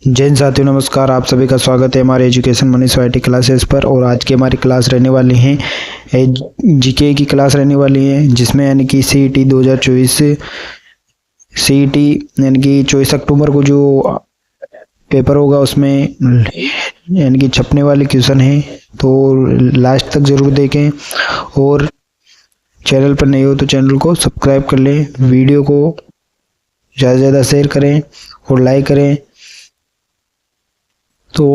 जय हिंद साथियों, नमस्कार। आप सभी का स्वागत है हमारे एजुकेशन मनी सोसाइटी क्लासेस पर। और आज की हमारी क्लास रहने वाली है जीके की क्लास रहने वाली है, जिसमें यानी कि सीईटी 2024 सीईटी यानी कि 24 अक्टूबर को जो पेपर होगा उसमें यानी कि छपने वाले क्वेश्चन हैं, तो लास्ट तक ज़रूर देखें। और चैनल पर नए हो तो चैनल को सब्सक्राइब कर लें, वीडियो को ज़्यादा से ज़्यादा शेयर करें और लाइक करें। तो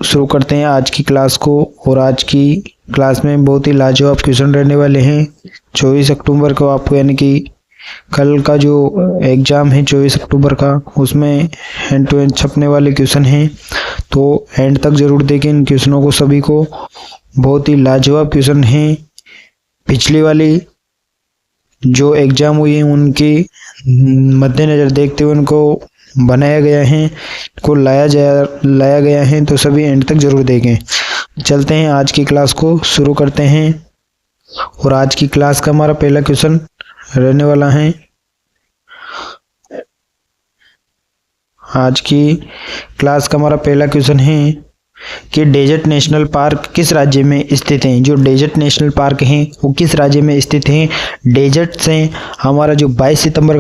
शुरू करते हैं आज की क्लास को। और आज की क्लास में बहुत ही लाजवाब क्वेश्चन रहने वाले हैं। 24 अक्टूबर को आपको यानी कि कल का जो एग्ज़ाम है 24 अक्टूबर का, उसमें एंड टू एंड छपने वाले क्वेश्चन हैं, तो एंड तक ज़रूर देखें इन क्वेश्चनों को। सभी को बहुत ही लाजवाब क्वेश्चन हैं। पिछली वाली जो एग्ज़ाम हुई है उनके मद्देनज़र देखते हुए उनको बनाया गया है, को लाया गया है, तो सभी एंड तक जरूर देखें। चलते हैं आज की क्लास को शुरू करते हैं। और आज की क्लास का हमारा पहला क्वेश्चन रहने वाला है। आज की क्लास का हमारा पहला क्वेश्चन है कि डेजर्ट नेशनल पार्क किस राज्य में स्थित हैं। जो डेजर्ट नेशनल पार्क हैं वो किस राज्य में स्थित हैं। डेजर्ट से हमारा जो 22 अक्टूबर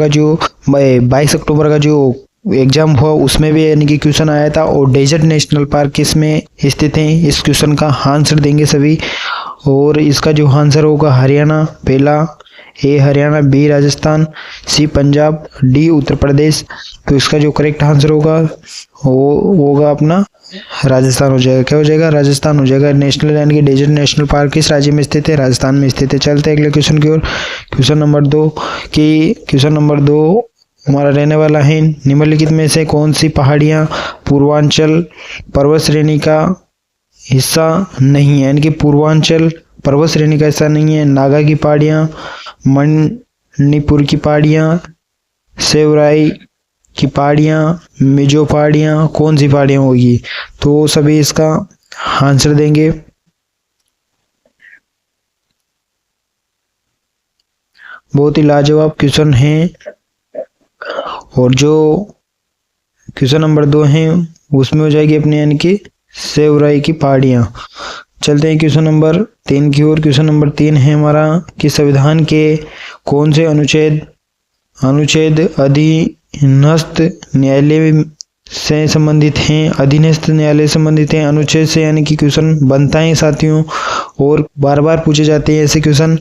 का जो एग्जाम हुआ उसमें भी यानी कि क्वेश्चन आया था। और डेजर्ट नेशनल पार्क किस में स्थित है, इस क्वेश्चन का आंसर देंगे सभी। और इसका जो आंसर होगा हरियाणा, पहला ए हरियाणा, बी राजस्थान, सी पंजाब, डी उत्तर प्रदेश। तो इसका जो करेक्ट आंसर होगा वो होगा अपना राजस्थान हो जाएगा। क्या हो जाएगा? राजस्थान हो जाएगा। नेशनल यानी कि डेजर्ट नेशनल पार्क किस राज्य में स्थित है? राजस्थान में स्थित है। चलते हैं अगले क्वेश्चन की ओर। क्वेश्चन नंबर 2 हमारा रहने वाला है, निम्नलिखित में से कौन सी पहाड़ियाँ पूर्वांचल पर्वत श्रेणी का हिस्सा नहीं है। यानी कि पूर्वांचल पर्वत श्रेणी का हिस्सा नहीं है। नागा की पहाड़ियाँ, मणिपुर की पहाड़ियाँ, सेवराई की पहाड़ियाँ, मिजो पहाड़ियाँ, कौन सी पहाड़ियाँ होगी? तो सभी इसका आंसर देंगे। बहुत ही लाजवाब क्वेश्चन है। और जो क्वेश्चन नंबर 2 है उसमें हो जाएगी अपने यानी कि सेवराई की पहाड़ियाँ। चलते हैं क्वेश्चन नंबर 3 की ओर। क्वेश्चन नंबर 3 है हमारा कि संविधान के कौन से अनुच्छेद अधीनस्थ न्यायालय से संबंधित हैं। अधीनस्थ न्यायालय से संबंधित हैं अनुच्छेद से, यानी कि क्वेश्चन बनता है साथियों और बार बार पूछे जाते हैं ऐसे क्वेश्चन,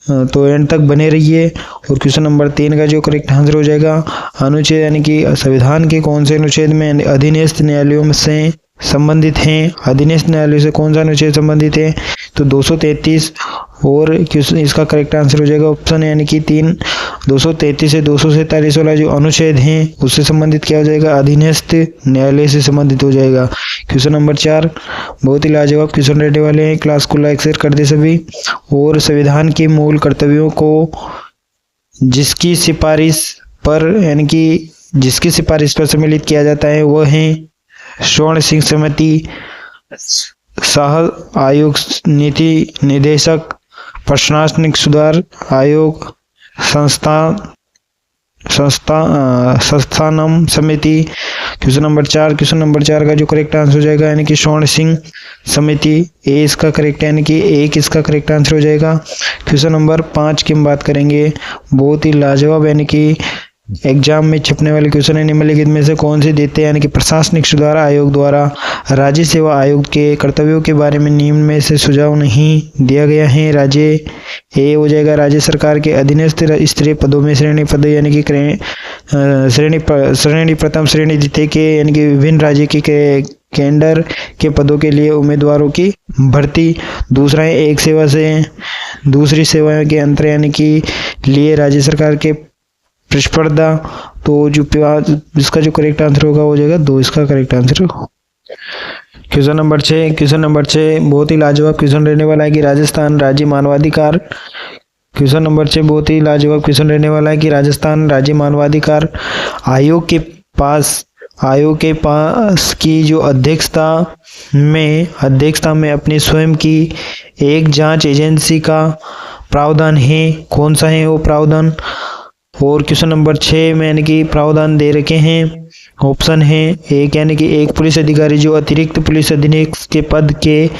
तो एंड तक बने रहिए। और क्वेश्चन नंबर 3 का जो करेक्ट आंसर हो जाएगा अनुच्छेद यानी कि संविधान के कौन से अनुच्छेद में अधीनस्थ न्यायालयों से संबंधित हैं। अधीनस्थ न्यायालय से कौन सा अनुच्छेद संबंधित है? तो 233। और इसका करेक्ट आंसर हो जाएगा ऑप्शन यानी कि 3, 233 से 247 वाला जो अनुच्छेद है उससे संबंधित क्या हो जाएगा? अधीनस्थ न्यायालय से संबंधित हो जाएगा। क्वेश्चन नंबर 4 बहुत ही लाजवाब क्वेश्चन रहने वाले हैं। क्लास को लाइक शेयर कर दे सभी। और संविधान के मूल कर्तव्यों को जिसकी सिफारिश पर सम्मिलित किया जाता है वह है स्वर्ण सिंह समिति, शाह आयोग, नीति निदेशक, प्रशासनिक सुधार आयोग, संस्थानम समिति। क्वेश्चन नंबर 4 का जो करेक्ट आंसर हो जाएगा यानी कि स्वर्ण सिंह समिति, ए इसका करेक्ट यानी कि एक इसका करेक्ट आंसर हो जाएगा। क्वेश्चन नंबर 5 की हम बात करेंगे। बहुत ही लाजवाब यानी कि एग्जाम में छपने वाले क्वेश्चन है। निम्नलिखित में से कौन से देते हैं यानी कि प्रशासनिक सुधार आयोग द्वारा राज्य सेवा आयोग के कर्तव्यों के बारे में निम्न में से सुझाव नहीं दिया गया है। राज्य ए हो जाएगा राज्य सरकार के अधीनस्थ स्तरीय पदों में श्रेणी पद यानी कि श्रेणी प्रथम, श्रेणी द्वितीय के यानी कि विभिन्न राज्य के केंडर के पदों के लिए उम्मीदवारों की भर्ती। दूसरा है एक सेवा से दूसरी सेवा के अंतर यानी कि लिए राज्य सरकार के प्रतिस्पर्धा। तो जो इसका जो करेक्ट आंसर होगा हो जाएगा 2 इसका करेक्ट आंसर। क्वेश्चन नंबर 6 बहुत ही लाजवाब क्वेश्चन रहने वाला है कि राजस्थान राज्य मानवाधिकार। क्वेश्चन नंबर 6 बहुत ही लाजवाब क्वेश्चन रहने वाला है कि राजस्थान राज्य मानवाधिकार आयोग के पास की जो अध्यक्षता में अपनी स्वयं की एक जांच एजेंसी का प्रावधान है। कौन सा है वो प्रावधान? और क्वेश्चन नंबर 6 में यानी कि प्रावधान दे रखे हैं ऑप्शन है एक यानी कि एक पुलिस अधिकारी जो अतिरिक्त पुलिस अधीक्षक के पद के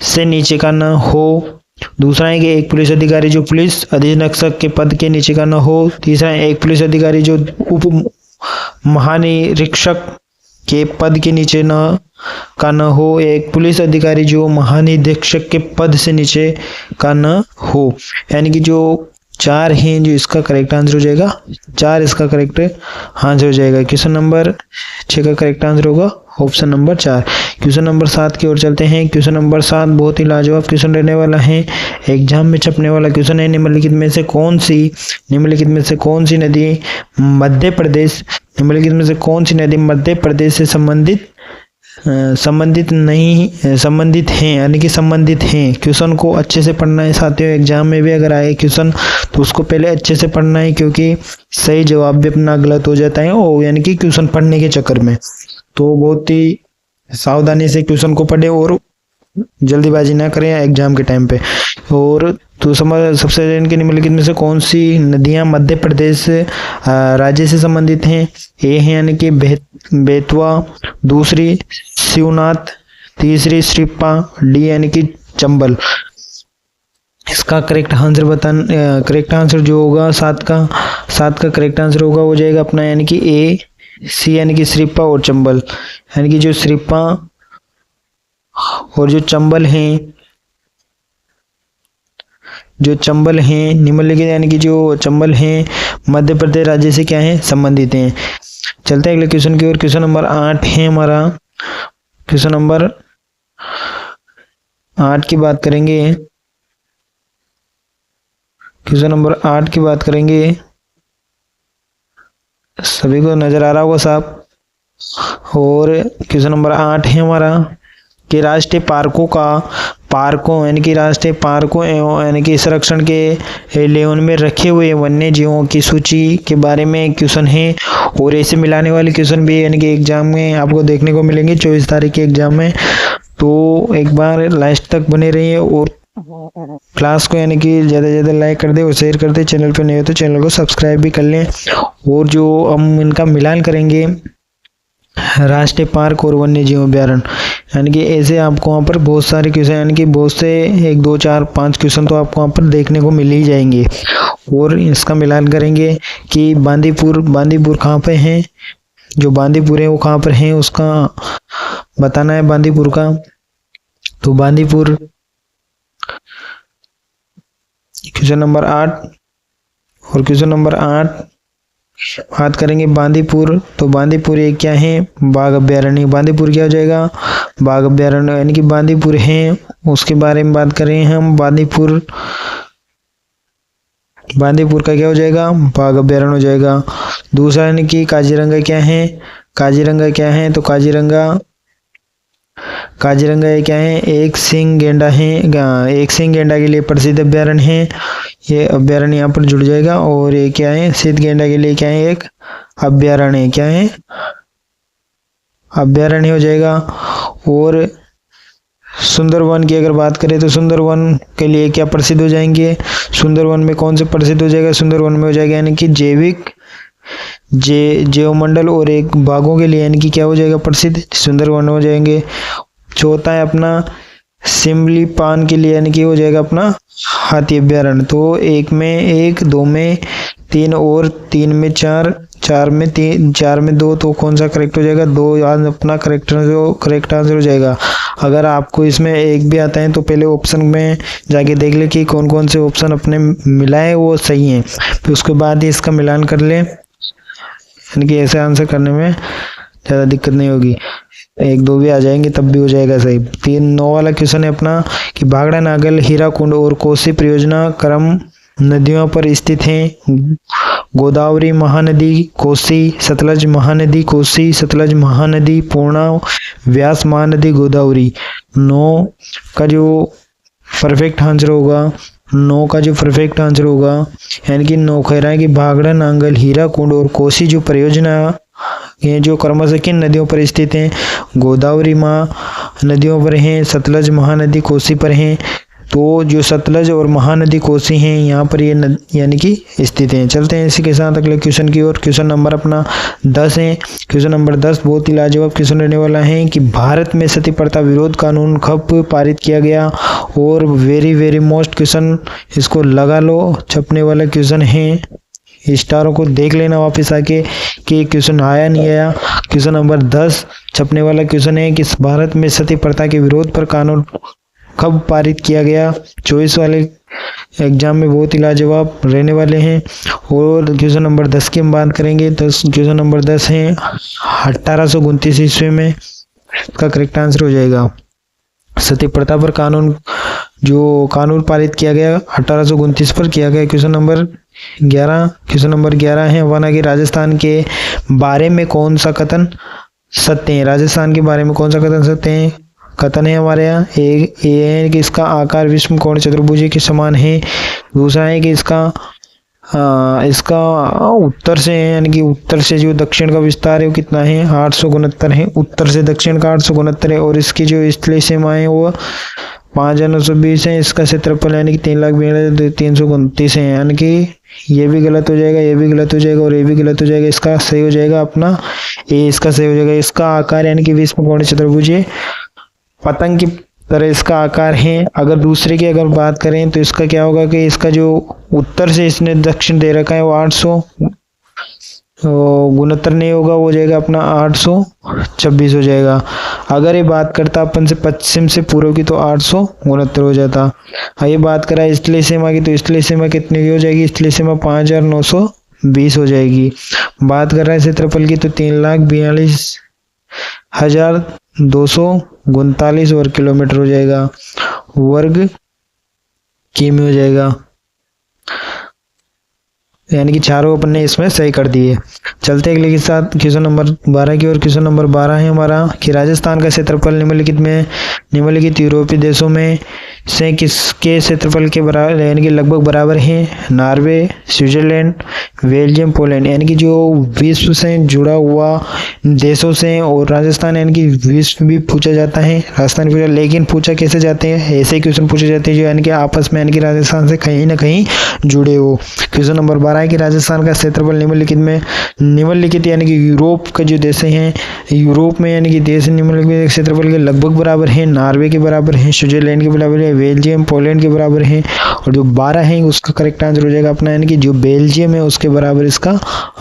से नीचे का न हो। दूसरा है कि एक पुलिस अधिकारी जो पुलिस अधीक्षक के पद के नीचे का न हो। तीसरा है एक पुलिस अधिकारी जो उप महानिरीक्षक के पद के नीचे का न हो। एक पुलिस अधिकारी जो महानिरीक्षक के पद से नीचे का न हो। यानी कि जो 4 हैं जो इसका करेक्ट आंसर हो जाएगा। 4 इसका करेक्ट आंसर हो जाएगा। क्वेश्चन नंबर 6 का करेक्ट आंसर होगा ऑप्शन नंबर 4। क्वेश्चन नंबर 7 की ओर चलते हैं। क्वेश्चन नंबर 7 बहुत ही लाजवाब क्वेश्चन रहने वाला है, एग्जाम में छपने वाला क्वेश्चन है। निम्नलिखित में से कौन सी नदी मध्य प्रदेश मध्य प्रदेश से संबंधित हैं यानी कि संबंधित हैं। क्वेश्चन को अच्छे से पढ़ना है साथियों। एग्जाम में भी अगर आए क्वेश्चन तो उसको पहले अच्छे से पढ़ना है, क्योंकि सही जवाब भी अपना गलत हो जाता है और यानी कि क्वेश्चन पढ़ने के चक्कर में। तो बहुत ही सावधानी से क्वेश्चन को पढ़े और जल्दीबाजी ना करें एग्जाम के टाइम पे। और तो सबसे इनके निम्नलिखित में से कौन सी नदियां मध्य प्रदेश राज्य से संबंधित हैं। ए है यानी कि बेतवा, दूसरी शिवनाथ, तीसरी श्रीपा, डी यानी कि चंबल। इसका करेक्ट आंसर जो होगा 7 का करेक्ट आंसर होगा हो जाएगा अपना यानी कि ए सी यानी कि श्रीपा और चंबल। यानी कि जो श्रीपा और जो चंबल हैं निम्नलिखित यानी कि जो चंबल हैं मध्य प्रदेश राज्य से क्या है संबंधित हैं। चलते हैं अगले क्वेश्चन की ओर। क्वेश्चन नंबर 8 है हमारा। क्वेश्चन नंबर 8 की बात करेंगे। क्वेश्चन नंबर 8 की बात करेंगे। सभी को नजर आ रहा होगा साहब। और क्वेश्चन नंबर 8 है हमारा कि राष्ट्रीय पार्कों यानी कि संरक्षण के लेन में रखे हुए वन्य जीवों की सूची के बारे में क्वेश्चन है। और ऐसे मिलाने वाले क्वेश्चन भी यानी कि एग्जाम में आपको देखने को मिलेंगे 24 तारीख के एग्जाम में। तो एक बार लास्ट तक बने रहिए और क्लास को यानी कि ज़्यादा से ज़्यादा लाइक कर दे और शेयर कर दे। चैनल पे नए हो तो चैनल को सब्सक्राइब भी कर लें। और जो हम इनका मिलान करेंगे राष्ट्रीय पार्क और वन्य जीव अभ्यारण्य, यानी कि ऐसे आपको वहाँ पर बहुत सारे क्वेश्चन यानी कि बहुत से 1 2 4 5 क्वेश्चन तो आपको वहाँ पर देखने को मिल ही जाएंगे। और इसका मिलान करेंगे कि बांदीपुर कहाँ पे है, जो बांदीपुर है वो कहाँ पर है उसका बताना है बांदीपुर का। तो बांदीपुर क्वेश्चन नंबर 8 और क्वेश्चन नंबर 8 बात करेंगे बांदीपुर। तो बांदीपुर ये क्या है बाघ अभ्यारण्य। बांदीपुर क्या हो जाएगा बाघ अभ्यारण्य, यानी कि बांदीपुर है उसके बारे में बात कर रहे हैं हम। बांदीपुर का क्या हो जाएगा बाघ अभ्यारण्य हो जाएगा। दूसरा यानी कि काजीरंगा क्या है तो काजीरंगा ये क्या है एक सींग गेंडा है। एक सींग गेंडा के लिए प्रसिद्ध अभ्यारण्य है। ये अभ्यारण्य यहाँ पर जुड़ जाएगा। और ये क्या है सिद्ध गेंडा के लिए क्या है एक अभ्यारण्य अभ्यारण्य हो जाएगा। और सुंदरवन की अगर बात करें तो सुंदरवन के लिए क्या प्रसिद्ध हो जाएंगे। सुंदरवन में कौन से प्रसिद्ध हो जाएगा सुंदरवन में हो जाएगा यानी कि जैवमंडल और एक बाघों के लिए यानी कि क्या हो जाएगा प्रसिद्ध सुंदरवन हो जाएंगे। चौथा है अपना सिमलीपाल के लिए यानी कि हो जाएगा अपना हाथी अभ्यारण्य। तो 1 में 1, 2 में 3 और 3 में 4, 4 में 3, 4 में 2। तो कौन सा करेक्ट हो जाएगा 2 अपना करेक्ट आंसर हो जाएगा। अगर आपको इसमें एक भी आता है तो पहले ऑप्शन में जाके देख ले कि कौन कौन से ऑप्शन अपने मिलाए वो सही हैं, फिर उसके बाद ही इसका मिलान कर ले, यानी कि ऐसे आंसर करने में ज़्यादा दिक्कत नहीं होगी। 1 2 भी आ जाएंगे तब भी हो जाएगा सही। 9 वाला क्वेश्चन है अपना कि भाखड़ा नागल हीराकुंड और कोसी परियोजना क्रम नदियों पर स्थित हैं। गोदावरी महानदी कोसी, सतलज महानदी कोसी, सतलज महानदी पूर्णा, व्यास महानदी गोदावरी। 9 का जो परफेक्ट आंसर होगा यानी कि 9 कह रहा है कि भाखड़ा नांगल हीराकुंड और कोसी जो परियोजना ये जो क्रमशः किन नदियों पर स्थित हैं। गोदावरी नदियों पर हैं, सतलज महानदी कोसी पर हैं, तो जो सतलज और महानदी कोसी हैं यहाँ पर ये यानी कि स्थित हैं। चलते हैं इसी के साथ अगले क्वेश्चन की ओर। क्वेश्चन नंबर अपना 10 है। क्वेश्चन नंबर 10 बहुत ही लाजवाब क्वेश्चन रहने वाला है कि भारत में सती प्रथा विरोध कानून कब पारित किया गया। और वेरी वेरी मोस्ट क्वेश्चन, इसको लगा लो, छपने वाला क्वेश्चन है। स्टारों को देख लेना वापस आके कि क्वेश्चन आया नहीं आया। क्वेश्चन नंबर 10 छपने वाला क्वेश्चन है कि भारत में सती प्रथा के विरोध पर कानून कब पारित किया गया। चॉइस वाले एग्जाम में बहुत ही लाजवाब रहने वाले हैं। और क्वेश्चन नंबर 10 की हम बात करेंगे तो क्वेश्चन नंबर 10 है 1829 ईस्वी में, इसका करेक्ट आंसर हो जाएगा। सती प्रथा पर कानून पारित किया गया 1829 पर किया गया। क्वेश्चन नंबर 11 है वना कि राजस्थान के बारे में कौन सा कथन सत्य है। राजस्थान के बारे में कौन सा कथन सत्य है। कथन है हमारे यहाँ एक ये है कि इसका आकार विषम कोण चतुर्भुज के समान है। दूसरा है कि इसका उत्तर से है, यानी कि उत्तर से जो दक्षिण का विस्तार है वो कितना है 869 है। उत्तर से दक्षिण का 869 है। और इसकी जो स्थलीय सीमा है वो 5920 है। इसका क्षेत्रफल यानी कि 3,42,329 है। यानी कि ये भी गलत हो जाएगा, ये भी गलत हो जाएगा और ये भी गलत हो जाएगा। इसका सही हो जाएगा अपना ए, इसका सही हो जाएगा। इसका आकार यानी कि विषम कोणीय चतुर्भुज है, पतंग की तरह इसका आकार है। अगर दूसरे की अगर बात करें तो इसका क्या होगा कि इसका जो उत्तर से इसने दक्षिण दे रखा है वो 800 गुणोत्तर नहीं होगा, वो हो जाएगा अपना 826 हो जाएगा। अगर ये बात करता अपन से पश्चिम से पूर्व की तो 800 गुणोत्तर हो जाता। ये बात करा स्थलीय सीमा की तो स्थलीय सीमा कितनी की हो जाएगी, स्थलीय सीमा 5920 हो जाएगी। बात कर रहा है क्षेत्रफल की तो 3,42,239 वर्ग किलोमीटर हो जाएगा, वर्ग किमी हो जाएगा। यानी कि चारों अपन ने इसमें सही कर दिए। चलते अगले के साथ क्वेश्चन नंबर 12 की ओर। क्वेश्चन नंबर 12 है हमारा कि राजस्थान का क्षेत्रफल निम्नलिखित यूरोपीय देशों में से किसके क्षेत्रफल के बराबर यानी कि लगभग बराबर है। Norway, Switzerland, Belgium, Poland. यानी कि जो विश्व से जुड़ा हुआ देशों से, और राजस्थान यानी कि विश्व भी पूछा जाता है, राजस्थान पूछा, लेकिन पूछा कैसे जाते हैं, ऐसे क्वेश्चन पूछे जाते हैं जो यानी कि आपस में यानी कि राजस्थान से कहीं ना कहीं जुड़े हो। क्वेश्चन नंबर 12 है कि राजस्थान का क्षेत्रफल निम्नलिखित यानी कि यूरोप का जो देश हैं, यूरोप में यानी कि देश निम्नलिखित क्षेत्रफल के लगभग बराबर है। नॉर्वे के बराबर है, स्विट्जरलैंड के बराबर है, बेल्जियम, पोलैंड के बराबर है। और जो 12 है उसका करेक्ट आंसर हो जाएगा अपना यानी कि जो बेल्जियम है उसके बराबर इसका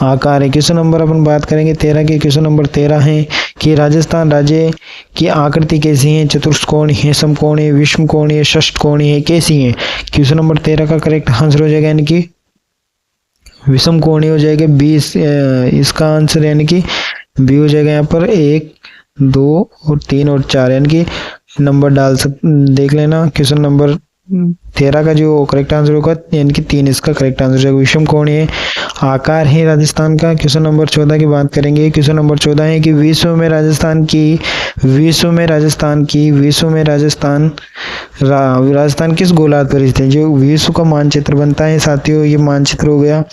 आकार है। क्वेश्चन नंबर अपन बात करेंगे 13 की। क्वेश्चन नंबर 13 है कि राजस्थान राज्य की आकृति कैसी है, चतुष्कोण है, समकोण है, विषमकोण है, षष्ठकोण है, कैसी है। क्वेश्चन नंबर 13 का करेक्ट आंसर हो जाएगा यानी कि विषम कोणीय हो जाएगा 20। इसका आंसर यानी कि बी हो जाएगा। यहाँ पर 1, 2 और 3 और 4 यानी कि नंबर देख लेना। क्वेश्चन नंबर 13 का जो करेक्ट आंसर होगा यानी कि 3 इसका करेक्ट आंसर हो जाएगा। विषम कोणीय आकार है राजस्थान का। क्वेश्चन नंबर 14 की बात करेंगे। क्वेश्चन नंबर 14 है कि विश्व में राजस्थान किस गोलार्ध पर स्थित है। जो विश्व का मानचित्र बनता है साथियों, ये मानचित्र हो गया।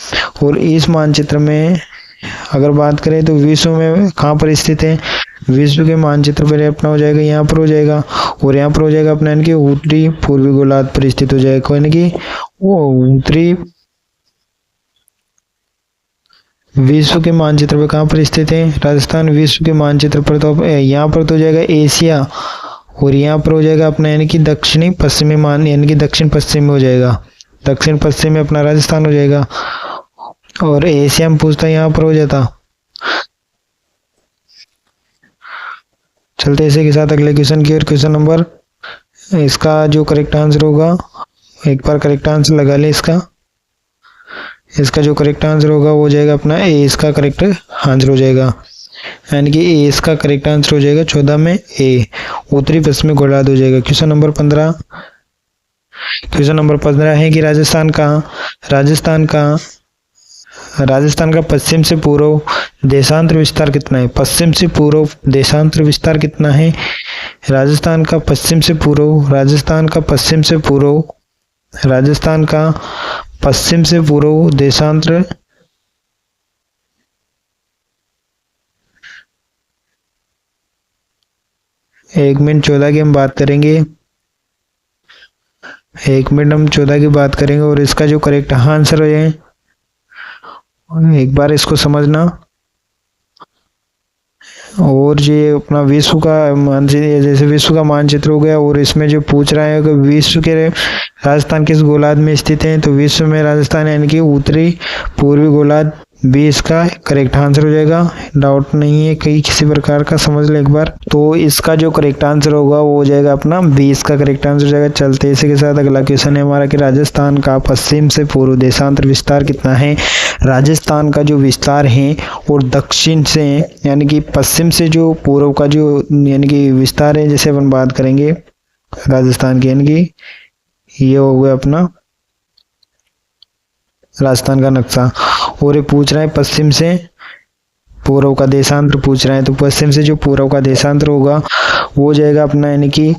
और इस मानचित्र में अगर बात करें तो विश्व में कहाँ पर स्थित है, विश्व के मानचित्र पर अपना हो जाएगा, यहाँ पर हो जाएगा और यहाँ पर हो जाएगा अपना यानी कि उत्तरी पूर्वी गोलार्ध पर स्थित हो जाएगा। यानी कि वो उत्तरी विश्व के मानचित्र पर कहाँ पर स्थित है, राजस्थान विश्व के मानचित्र पर तो यहाँ पर तो हो जाएगा एशिया, और यहाँ पर हो जाएगा अपना यानी कि दक्षिणी पश्चिमी यानी कि दक्षिण पश्चिम में हो जाएगा, दक्षिण पश्चिम में अपना राजस्थान हो जाएगा। और एशिया में पूछता यहाँ पर हो जाता। चलते इसी के साथ अगले क्वेश्चन की ओर। क्वेश्चन नंबर इसका जो करेक्ट आंसर होगा, एक बार करेक्ट आंसर लगा ले। इसका जो करेक्ट आंसर होगा वो हो जाएगा अपना ए, इसका करेक्ट आंसर हो जाएगा यानी कि ए इसका करेक्ट आंसर हो जाएगा 14 में ए, उत्तरी पश्चिमी गोलार्ध हो जाएगा। क्वेश्चन नंबर 15 है कि राजस्थान का पश्चिम से पूर्व देशांतर विस्तार कितना है। पश्चिम से पूर्व देशांतर विस्तार कितना है। राजस्थान का पश्चिम से पूर्व देशांतर 1 मिनट 14 की हम बात करेंगे। 1 मिनट हम 14 की बात करेंगे और इसका जो करेक्ट आंसर हो जाए, एक बार इसको समझना। और ये अपना विश्व का मानचित्र, जैसे विश्व का मानचित्र हो गया, और इसमें जो पूछ रहा है कि विश्व के राजस्थान किस गोलार्ध में स्थित है, तो विश्व में राजस्थान यानी कि उत्तरी पूर्वी गोलार्ध भी इसका करेक्ट आंसर हो जाएगा। डाउट नहीं है कहीं किसी प्रकार का, समझ ले एक बार। तो इसका जो करेक्ट आंसर होगा वो हो जाएगा अपना 20 का करेक्ट आंसर हो जाएगा। चलते इसी के साथ अगला क्वेश्चन है हमारा कि राजस्थान का पश्चिम से पूर्व देशांतर विस्तार कितना है। राजस्थान का जो विस्तार है और दक्षिण से यानी कि पश्चिम से जो पूर्व का जो यानी कि विस्तार है, जैसे अपन बात करेंगे राजस्थान की, यानी कि ये हो गया अपना राजस्थान का नक्शा। और ये पूछ रहा है पश्चिम से पूर्व का देशांतर पूछ रहा है, तो पश्चिम से जो पूर्व का देशांतर होगा वो हो जाएगा अपना यानी कि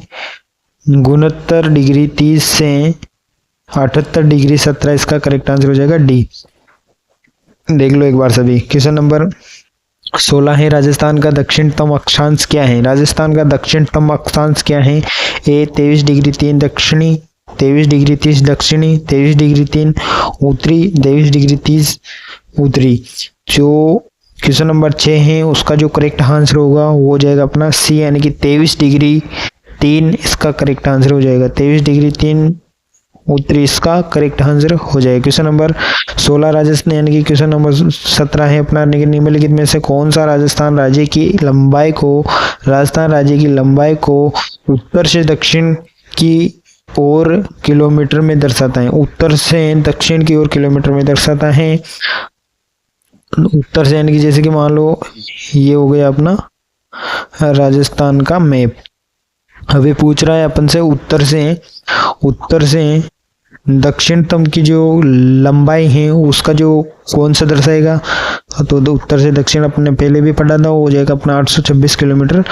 69 डिग्री 30 से 78 डिग्री 17, इसका करेक्ट आंसर हो जाएगा डी। देख लो एक बार सभी। क्वेश्चन नंबर 16 है राजस्थान का दक्षिणतम अक्षांश क्या है। राजस्थान का दक्षिणतम अक्षांश क्या है। ए 23 डिग्री 3 दक्षिणी, 23 डिग्री 30 दक्षिणी, 23 डिग्री 3 उत्तरी, 23 डिग्री 30 उत्तरी। जो क्वेश्चन नंबर 6 है उसका जो करेक्ट आंसर होगा वो हो जाएगा अपना सी यानी कि 23 डिग्री 3, इसका करेक्ट आंसर हो जाएगा 23 डिग्री 3 उत्तरी, इसका करेक्ट आंसर हो जाएगा। क्वेश्चन नंबर 16 राजस्थान यानी कि क्वेश्चन नंबर 17 है अपना निम्नलिखित में से कौन सा राजस्थान राज्य की लंबाई को उत्तर से दक्षिण की और किलोमीटर में दर्शाता है। उत्तर से दक्षिण की ओर किलोमीटर में दर्शाता है। उत्तर से यानी कि जैसे कि मान लो ये हो गया अपना राजस्थान का मैप। अभी पूछ रहा है अपन से उत्तर से दक्षिणतम की जो लंबाई है उसका जो कौन सा दर्शाएगा, तो उत्तर से दक्षिण अपने पहले भी पढ़ा था, वो हो जाएगा अपना 826 किलोमीटर।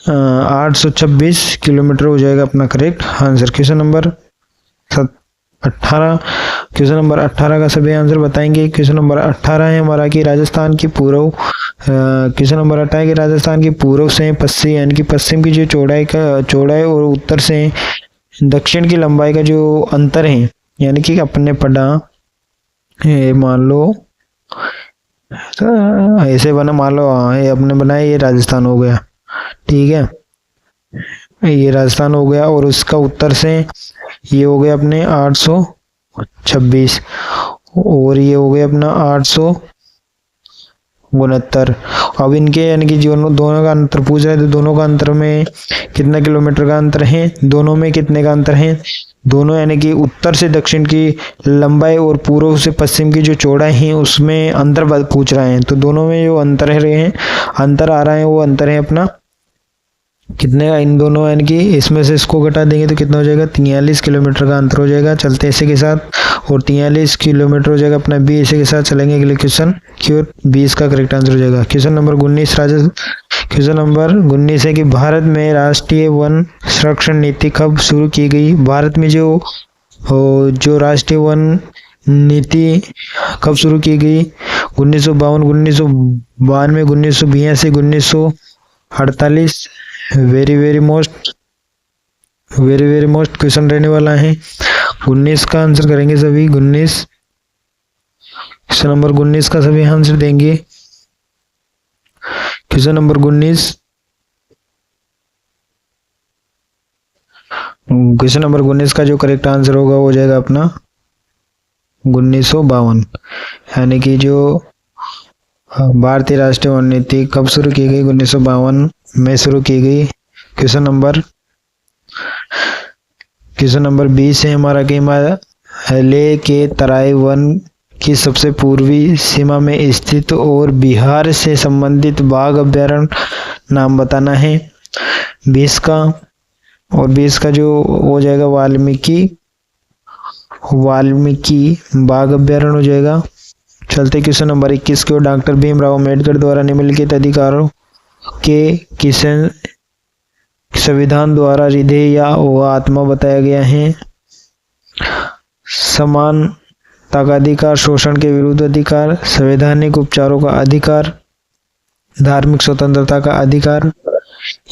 826 किलोमीटर हो जाएगा अपना करेक्ट आंसर। क्वेश्चन नंबर 18 का सभी आंसर बताएंगे। क्वेश्चन नंबर 18 है हमारा कि राजस्थान की पूर्व क्वेश्चन नंबर 18 है कि राजस्थान की पूर्व से पश्चिम यानी कि पश्चिम की जो चौड़ाई और उत्तर से दक्षिण की लंबाई का जो अंतर है, यानी कि अपने पढ़ा मान लो ऐसे बना, मान लो ये अपने बनाया, ये राजस्थान हो गया, ठीक है, ये राजस्थान हो गया और उसका उत्तर से ये हो गया अपने 826 और ये हो गया अपना 869। अब इनके यानी कि जो दोनों का अंतर पूछ रहे थे, दोनों का अंतर में कितना किलोमीटर का अंतर है, दोनों में कितने का अंतर है, दोनों यानी कि उत्तर से दक्षिण की लंबाई और पूर्व से पश्चिम की जो चौड़ाई है उसमें अंतर पूछ रहे हैं। तो दोनों में जो अंतर है अंतर आ रहा है वो अंतर है अपना कितने का, इन दोनों यानी कि इसमें से इसको घटा देंगे तो कितना हो जाएगा 43 किलोमीटर का अंतर हो जाएगा। चलते इसी के साथ, और 43 किलोमीटर हो जाएगा अपना बी। इसी के साथ चलेंगे अगले क्वेश्चन की ओर। 20 का करेक्ट आंसर हो जाएगा। क्वेश्चन नंबर 19 है कि भारत में राष्ट्रीय वन संरक्षण नीति कब शुरू की गई। भारत में जो राष्ट्रीय वन नीति कब शुरू की गई, 1952, 1992, 1982, 1948। वेरी मोस्ट क्वेश्चन रहने वाला है। 19 का आंसर करेंगे सभी। 19 क्वेश्चन नंबर 19 का सभी आंसर देंगे। क्वेश्चन नंबर 19 का जो करेक्ट आंसर होगा वो हो जाएगा अपना 1952, यानी कि जो भारतीय राष्ट्रीय वन नीति कब शुरू की गई, 1952 में शुरू की गई। क्वेश्चन नंबर 20 है हमारा कि लेह के तराई वन की सबसे पूर्वी सीमा में स्थित और बिहार से संबंधित बाघ अभ्यारण्य नाम बताना है। 20 का जो हो जाएगा वाल्मीकि बाघ अभ्यारण्य हो जाएगा। चलते क्वेश्चन नंबर 21 की ओर। डॉक्टर भीमराव अम्बेडकर द्वारा निम्नलिखित अधिकारों के किस संविधान द्वारा हृदय या आत्मा बताया गया है। समानता का अधिकार, शोषण के विरुद्ध अधिकार, संवैधानिक उपचारों का अधिकार, धार्मिक स्वतंत्रता का अधिकार।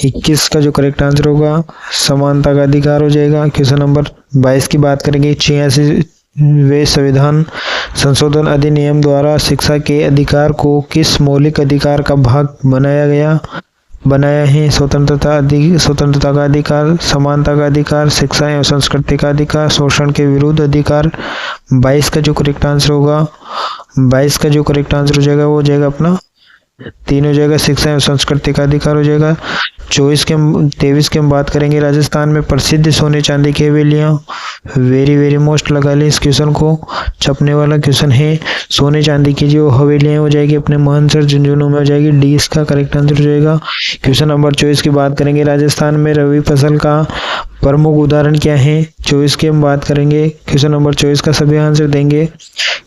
21 का जो करेक्ट आंसर होगा समानता का अधिकार हो जाएगा। क्वेश्चन नंबर 22 की बात करेंगे, 86वें संविधान संशोधन अधिनियम द्वारा शिक्षा के अधिकार को किस मौलिक अधिकार का भाग बनाया है? स्वतंत्रता का अधिकार, समानता का अधिकार, शिक्षा एवं संस्कृति का अधिकार, शोषण के विरुद्ध अधिकार। 22 का जो करेक्ट आंसर होगा, 22 का जो करेक्ट आंसर हो जाएगा वो हो जाएगा अपना 3 हो जाएगा, शिक्षा एवं संस्कृति का अधिकार हो जाएगा। 23 की हम बात करेंगे, राजस्थान में प्रसिद्ध सोने चांदी की हवेलियां। वेरी मोस्ट लगा लें इस क्वेश्चन को, छपने वाला क्वेश्चन है। सोने चांदी की जो हवेलियां हो जाएगी अपने मानसर झुंझुनू में हो जाएगी, डी इसका करेक्ट आंसर हो जाएगा। क्वेश्चन नंबर 24 की बात करेंगे, राजस्थान में रबी फसल का प्रमुख उदाहरण क्या है? 24 की हम बात करेंगे, क्वेश्चन नंबर 24 का सभी आंसर देंगे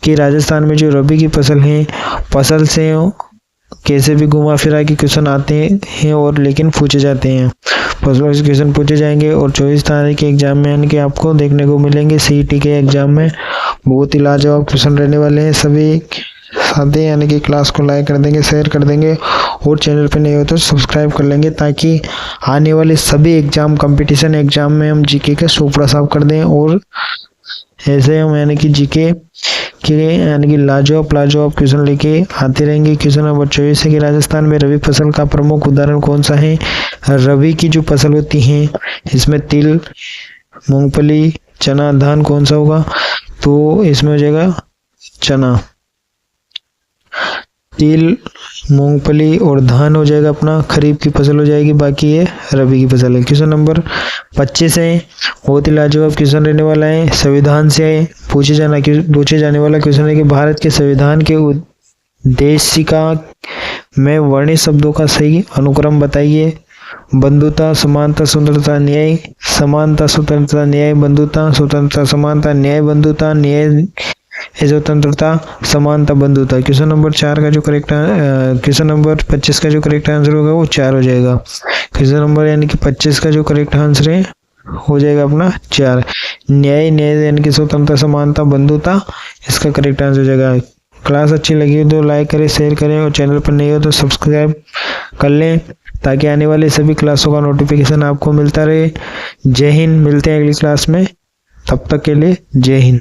कि राजस्थान में जो रबी की फसल है, फसल से कैसे भी घुमा फिरा के क्वेश्चन आते हैं और लेकिन पूछे जाते हैं, फसलों से क्वेश्चन पूछे जाएंगे और 24 तारीख के एग्जाम में यानी कि आपको देखने को मिलेंगे सीईटी के एग्जाम में। बहुत ही लाजवाब क्वेश्चन रहने वाले हैं। सभी साथी यानी कि क्लास को लाइक कर देंगे, शेयर कर देंगे और चैनल पे नहीं हो तो सब्सक्राइब कर लेंगे, ताकि आने वाले सभी एग्जाम कंपटीशन एग्जाम में हम जीके का सुपड़ा साफ कर दें और ऐसे हम यानी कि जीके के यानी कि लाजवाब क्वेश्चन लेके आते रहेंगे। क्वेश्चन नंबर 24 है कि राजस्थान में रबी फसल का प्रमुख उदाहरण कौन सा है? रबी की जो फसल होती है इसमें तिल, मूंगफली, चना, धान कौन सा होगा? तो इसमें हो जाएगा चना। तिल, मूंगफली और धान हो जाएगा अपना खरीफ की फसल हो जाएगी, बाकी ये रबी की फसल है। क्वेश्चन नंबर 25 है, बहुत ही लाजवाब क्वेश्चन रहने वाला है। संविधान से पूछे जाने वाला क्वेश्चन है कि भारत के संविधान के उद्देशिका में वर्णित शब्दों का सही अनुक्रम बताइए। बंधुता, समानता, स्वतंत्रता, न्याय, समानता, स्वतंत्रता, न्याय, बंधुता, स्वतंत्रता, समानता, न्याय, बंधुता, न्याय, स्वतंत्रता, समानता, बंधुता। क्वेश्चन नंबर 4 का जो करेक्ट क्वेश्चन नंबर 25 का जो करेक्ट आंसर होगा वो 4 हो जाएगा। क्वेश्चन नंबर यानी कि 25 का जो करेक्ट आंसर है हो जाएगा अपना 4। न्याय यानी कि स्वतंत्रता, समानता, बंधुता, इसका करेक्ट आंसर हो जाएगा। क्लास अच्छी लगी हो तो लाइक करें, शेयर करें और चैनल पर नहीं हो तो सब्सक्राइब कर लें, ताकि आने वाले सभी क्लासों का नोटिफिकेशन आपको मिलता रहे। जय हिंद, मिलते हैं अगली क्लास में, तब तक के लिए जय हिंद।